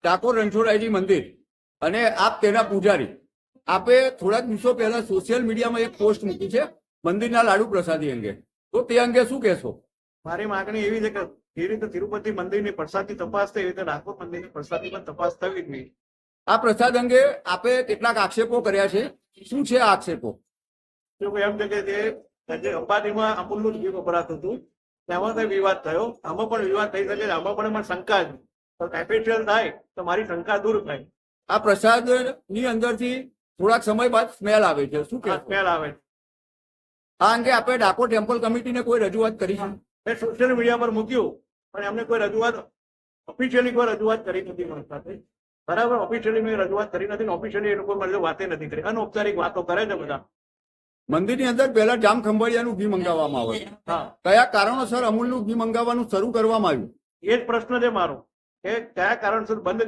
ડાકોર રણછોડરાયજી મંદિર અને આપ તેના પૂજારી, આપે થોડાક દિવસો પહેલા સોશિયલ મીડિયામાં એક પોસ્ટ મૂકી છે મંદિરના લાડુ પ્રસાદી અંગે, તો તે અંગે શું કહેશો? મારી માંગણી એવી છે કે જે રીતે તિરુપતિ મંદિરની પ્રસાદની તપાસ થઈ, એ રીતે ડાકોર મંદિરની પ્રસાદની પણ તપાસ થવી જ નહીં. આ પ્રસાદ અંગે આપે કેટલાક આક્ષેપો કર્યા છે, શું છે આ આક્ષેપો? જો એમ છે કે જે અંબાજીમાં અમૂલનું જ ઘી વપરાતું હતું, તેમાં કઈ વિવાદ થયો, આમાં પણ વિવાદ થઈ શકે, આમાં પણ મને શંકા છે. તો કેપિટલ થાય તો મારી શંકા દૂર થાય. આ પ્રસાદની અંદરથી થોડાક સમય બાદ સ્મેલ આવે છે, શું કે સ્મેલ આવે છે. આ અંગે આપણે ડાકોર ટેમ્પલ કમિટીને કોઈ રજૂઆત કરી છે? મેં સોશિયલ મીડિયા પર મૂક્યું, પણ એમને કોઈ રજૂઆત ઓફિશિયલી કોઈ રજૂઆત કરી નથી મારી સાથે. બરાબર, ઓફિશિયલી મેં રજૂઆત કરી નથી, ઓફિશિયલી એ લોકો મારી વાતે નથી કરી, અનૌપચારિક વાતો કરે છે બધા. મંદિરની અંદર પહેલા જામ ખંભાળિયાનું ઘી મંગાવવામાં આવે, કયા કારણોસર અમૂલનું ઘી મંગાવવાનું શરૂ કરવામાં આવ્યું? એ જ પ્રશ્ન છે મારો, કે કયા કારણસર બંધ